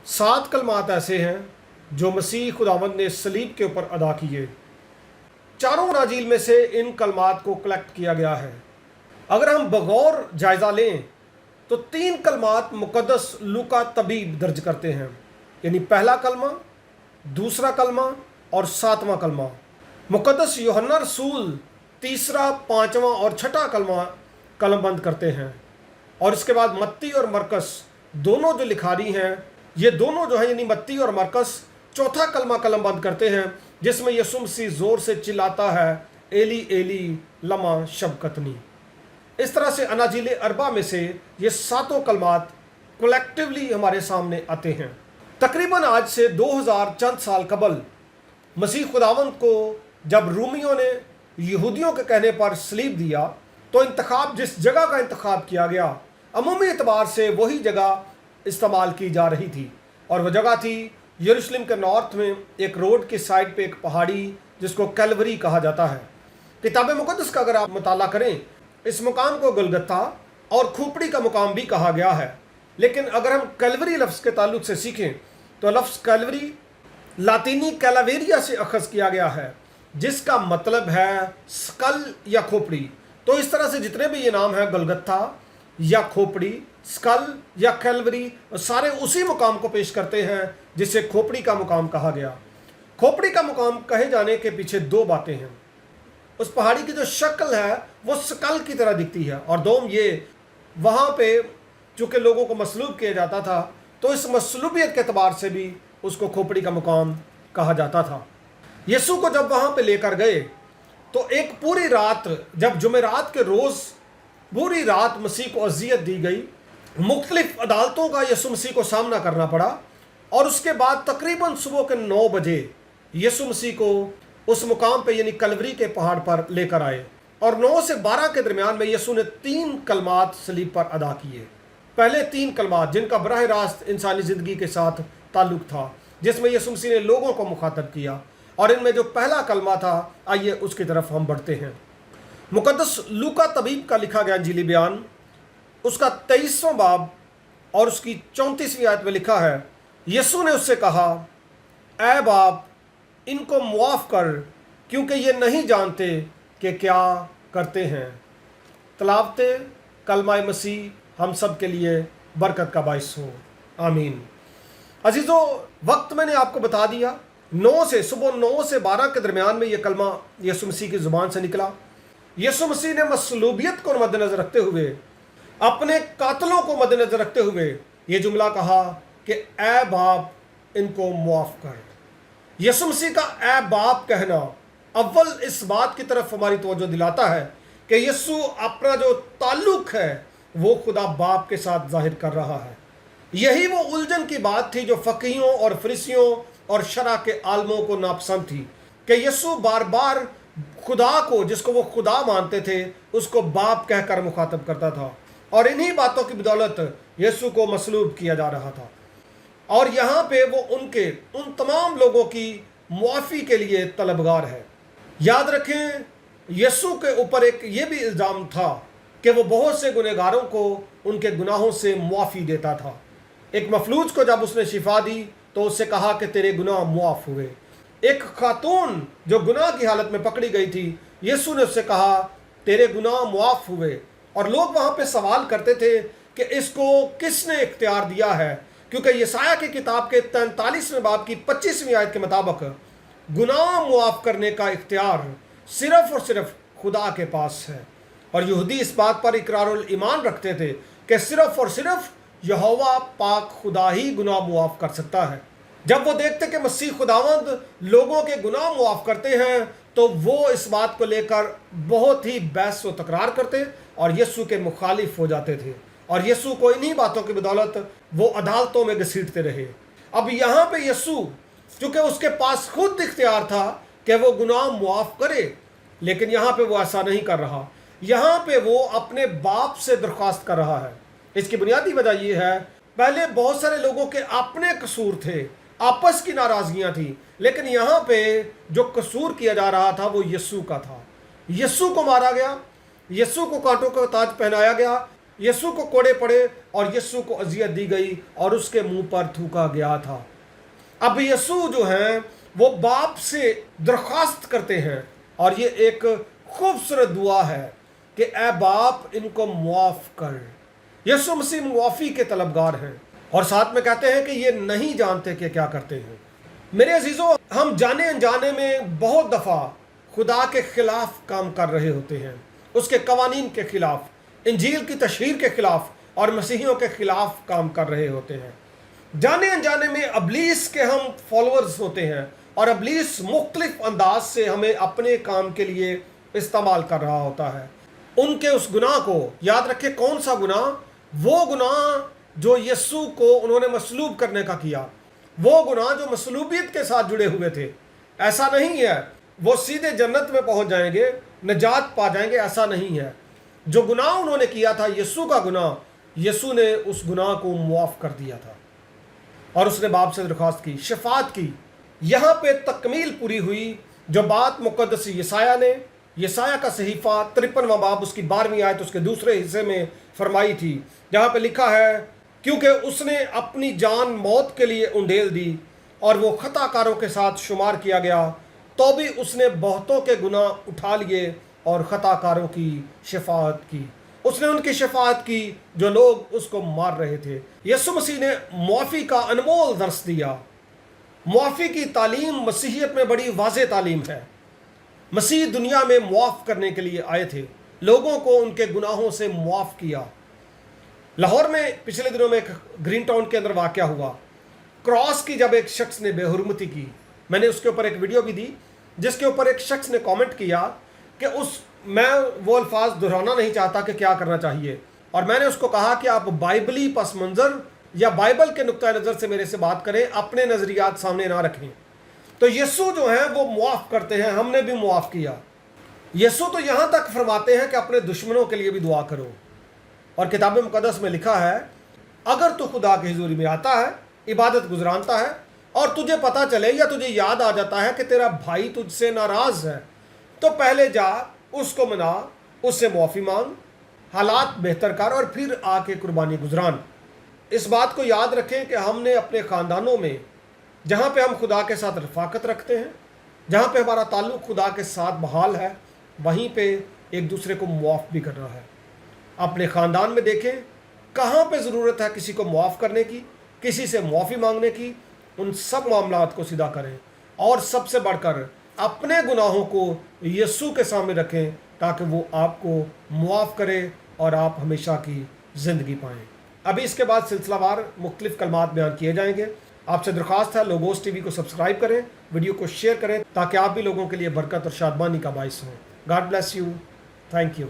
7 कलमात ऐसे हैं जो मसीह खुदावंद ने सलीब के ऊपर अदा किए। चारों अनाजील में से इन कलमात को कलेक्ट किया गया है। अगर हम बगौर जायज़ा लें तो 3 कलमात मुकद्दस लूका तबीब दर्ज करते हैं, यानी पहला कलमा, दूसरा कलमा और 7वां कलमा। मुकद्दस यूहन्ना रसूल तीसरा, 5वां और 6वां कलमा कलमबंद करते हैं, और इसके बाद मत्ती और मरकस दोनों जो लिखारी हैं, ये दोनों जो है यानी मत्ती और मरकस चौथा कलमा कलमबंद करते हैं, जिसमें यीशु मसीह जोर से चिल्लाता है, एली एली लमा शबकतनी। इस तरह से अनाजील अरबा में से ये 7 कलमात कलेक्टिवली हमारे सामने आते हैं। तकरीबन आज से 2000 चंद साल कबल मसीह खुदावंद को जब रूमियों ने यहूदियों के कहने पर सलीब दिया, तो इंतखाब जिस जगह का इंतखाब किया गया, अमूमी एतबार से वही जगह इस्तेमाल की जा रही थी, और वह जगह थी यरूशलेम के नॉर्थ में एक रोड की साइड पे एक पहाड़ी जिसको कैलवरी कहा जाता है। किताब मुकद्दस का अगर आप मुताला करें, इस मुकाम को गलगत्ता और खोपड़ी का मुकाम भी कहा गया है। लेकिन अगर हम कैलवरी लफ्ज़ के ताल्लुक से सीखें तो लफ्ज़ कैलवरी लातीनी कैलावेरिया से अखज़ किया गया है, जिसका मतलब है स्कल या खोपड़ी। तो इस तरह से जितने भी ये नाम हैं, गलगत्ता या खोपड़ी, स्कल या कैलवरी, सारे उसी मुकाम को पेश करते हैं जिसे खोपड़ी का मुकाम कहा गया। खोपड़ी का मुकाम कहे जाने के पीछे 2 बातें हैं। उस पहाड़ी की जो शक्ल है वो स्कल की तरह दिखती है, और दोम ये वहाँ पे चूँकि लोगों को मसलूब किया जाता था, तो इस मसलूबियत के एतबार से भी उसको खोपड़ी का मुकाम कहा जाता था। यीशु को जब वहाँ पे लेकर गए तो एक पूरी रात, जब जुमेरात के रोज़ पूरी रात मसीह को अजियत दी गई, मुख्तलिफ अदालतों का यीशु मसीह को सामना करना पड़ा, और उसके बाद तकरीबन सुबह के 9 बजे यीशु मसीह को उस मुकाम पे यानी कलवरी के पहाड़ पर लेकर आए, और 9 से 12 के दरमियान में यीशु ने 3 कलमात सलीब पर अदा किए। पहले 3 कलमात जिनका बराह रास्त इंसानी ज़िंदगी के साथ ताल्लुक़ था, जिसमें यीशु मसीह ने लोगों को मुखातब किया, और इनमें जो पहला कलमा था, आइए उसकी तरफ हम बढ़ते हैं। मुकद्दस लूका तबीब का लिखा गया इंजीली बयान, उसका 23वां बाब और उसकी 34वीं आयत में लिखा है, यीशु ने उससे कहा, ऐ बाप, इनको मुआफ़ कर, क्योंकि ये नहीं जानते कि क्या करते हैं। तलावते कलमा मसीह हम सब के लिए बरकत का बाइस हो, आमीन। अजीज़ों, वक्त मैंने आपको बता दिया, सुबह 9 से 12 के दरमियान में यह कलमा यीशु मसीह की ज़ुबान से निकला। यीशु मसीह ने मसलूबियत को मद्देनज़र रखते हुए, अपने कातलों को मद्देनज़र रखते हुए ये जुमला कहा कि ऐ बाप, इनको मुआफ़ कर। यीशु मसीह का ऐ बाप कहना अव्वल इस बात की तरफ हमारी तवज्जो दिलाता है कि यीशु अपना जो ताल्लुक़ है वो खुदा बाप के साथ जाहिर कर रहा है। यही वो उलझन की बात थी जो फ़कीहों और फरीसियों और शरा के आलमों को नापसंद थी, कि यीशु बार बार खुदा को, जिसको वो खुदा मानते थे, उसको बाप कहकर मुखातब करता था, और इन्हीं बातों की बदौलत यीशु को मसलूब किया जा रहा था। और यहाँ पे वो उन तमाम लोगों की मुआफ़ी के लिए तलबगार है। याद रखें, यीशु के ऊपर एक ये भी इल्ज़ाम था कि वो बहुत से गुनहगारों को उनके गुनाहों से मुआफ़ी देता था। एक मफलूज को जब उसने शिफा दी तो उससे कहा कि तेरे गुनाह मुआफ़ हुए। एक खातून जो गुनाह की हालत में पकड़ी गई थी, यीशु ने उससे कहा तेरे गुनाह मुआफ़ हुए। और लोग वहाँ पे सवाल करते थे कि इसको किसने इख्तियार दिया है, क्योंकि यसाया की किताब के 43वें बाब की 25वीं आयत के मुताबिक गुनाह मुआफ़ करने का इख्तियार सिर्फ़ और सिर्फ खुदा के पास है। और यहूदी इस बात पर इकरारुल ईमान रखते थे कि सिर्फ़ और सिर्फ यहोवा पाक खुदा ही गुनाह मुआफ़ कर सकता है। जब वो देखते कि मसीह खुदावंद लोगों के गुनाह मुआफ़ करते हैं, तो वो इस बात को लेकर बहुत ही बहस व तकरार करते और यीशु के मुखालिफ हो जाते थे, और यीशु को इन्हीं बातों की बदौलत वो अदालतों में घसीटते रहे। अब यहाँ पे यीशु, चूँकि उसके पास खुद इख्तियार था कि वो गुनाह मुआफ़ करे, लेकिन यहाँ पे वो ऐसा नहीं कर रहा। यहाँ पे वो अपने बाप से दरख्वास्त कर रहा है। इसकी बुनियादी वजह ये है, पहले बहुत सारे लोगों के अपने कसूर थे, आपस की नाराज़गियाँ थी, लेकिन यहाँ पे जो कसूर किया जा रहा था वो यीशु का था। यीशु को मारा गया, यीशु को कांटों का ताज पहनाया गया, यीशु को कोड़े पड़े और यीशु को अजियत दी गई और उसके मुंह पर थूका गया था। अब यीशु जो हैं वो बाप से दरख्वास्त करते हैं और ये एक खूबसूरत दुआ है कि ए बाप इनको मुआफ़ कर। यीशु मसीह मुआफ़ी के तलबगार हैं और साथ में कहते हैं कि ये नहीं जानते कि क्या करते हैं। मेरे अजीज़ों, हम जाने अनजाने में बहुत दफ़ा खुदा के ख़िलाफ़ काम कर रहे होते हैं, उसके कवानीन के ख़िलाफ़, इंजील की तशहीर के ख़िलाफ़ और मसीहियों के ख़िलाफ़ काम कर रहे होते हैं। जाने अनजाने में अबलीस के हम फॉलोअर्स होते हैं और अबलीस मुख्तलिफ अंदाज से हमें अपने काम के लिए इस्तेमाल कर रहा होता है। उनके उस गुनाह को याद रखें, कौन सा गुनाह? वो गुनाह जो यीशु को उन्होंने मसलूब करने का किया, वो गुनाह जो मसलूबियत के साथ जुड़े हुए थे। ऐसा नहीं है वो सीधे जन्नत में पहुंच जाएंगे, निजात पा जाएंगे, ऐसा नहीं है। जो गुनाह उन्होंने किया था, यीशु का गुनाह, यीशु ने उस गुनाह को मुआफ़ कर दिया था और उसने बाप से दरख्वास्त की, शफात की। यहाँ पे तकमील पूरी हुई जो बात मुक़द्दस यसाया का सहीफ़ा 53वां बाब उसकी 12वीं आयत उसके दूसरे हिस्से में फरमाई थी, जहाँ पे लिखा है, क्योंकि उसने अपनी जान मौत के लिए उंडेल दी और वो खताकारों के साथ शुमार किया गया, तो भी उसने बहुतों के गुनाह उठा लिए और खताकारों की शफाअत की। उसने उनकी शफाअत की जो लोग उसको मार रहे थे। यीशु मसीह ने मुआफ़ी का अनमोल दर्स दिया। मुआफ़ी की तालीम मसीहियत में बड़ी वाज़ेह तालीम है। मसीह दुनिया में मुआफ़ करने के लिए आए थे, लोगों को उनके गुनाहों से मुआफ़ किया। लाहौर में पिछले दिनों में एक ग्रीन टाउन के अंदर वाक़या हुआ, क्रॉस की जब एक शख्स ने बेहुरमती की। मैंने उसके ऊपर एक वीडियो भी दी जिसके ऊपर एक शख्स ने कमेंट किया कि मैं वो अल्फाज दोहराना नहीं चाहता कि क्या करना चाहिए, और मैंने उसको कहा कि आप बाइबली पस मंज़र या बाइबल के नुक्ता नज़र से मेरे से बात करें, अपने नज़रियात सामने ना रखें। तो यीशु जो हैं वो मुआफ़ करते हैं, हमने भी मुआफ़ किया। यीशु तो यहाँ तक फरमाते हैं कि अपने दुश्मनों के लिए भी दुआ करो, और किताब मुक़द्दस में लिखा है, अगर तू खुदा की हुज़ूरी में आता है, इबादत गुजरानता है और तुझे पता चले या तुझे याद आ जाता है कि तेरा भाई तुझसे नाराज़ है, तो पहले जा उसको मना, उससे मुआफ़ी मांग, हालात बेहतर कर और फिर आके कुर्बानी गुजरान। इस बात को याद रखें कि हमने अपने ख़ानदानों में जहाँ पे हम खुदा के साथ रफ़ाकत रखते हैं, जहाँ पे हमारा ताल्लुक़ खुदा के साथ बहाल है, वहीं पे एक दूसरे को मुआफ़ भी करना है। अपने ख़ानदान में देखें कहाँ पे ज़रूरत है किसी को मुआफ़ करने की, किसी से मुआफ़ी मांगने की, उन सब मामलात को सीधा करें और सबसे बढ़कर अपने गुनाहों को यीशु के सामने रखें ताकि वो आपको मुआफ़ करे और आप हमेशा की ज़िंदगी पाएँ। अभी इसके बाद सिलसिलावार मुख्तलिफ़ कलमात बयान किए जाएंगे। आपसे दरख्वास्त है लोगोस टीवी को सब्सक्राइब करें, वीडियो को शेयर करें ताकि आप भी लोगों के लिए बरकत और शादमानी का बाइस हों। God bless you. Thank you.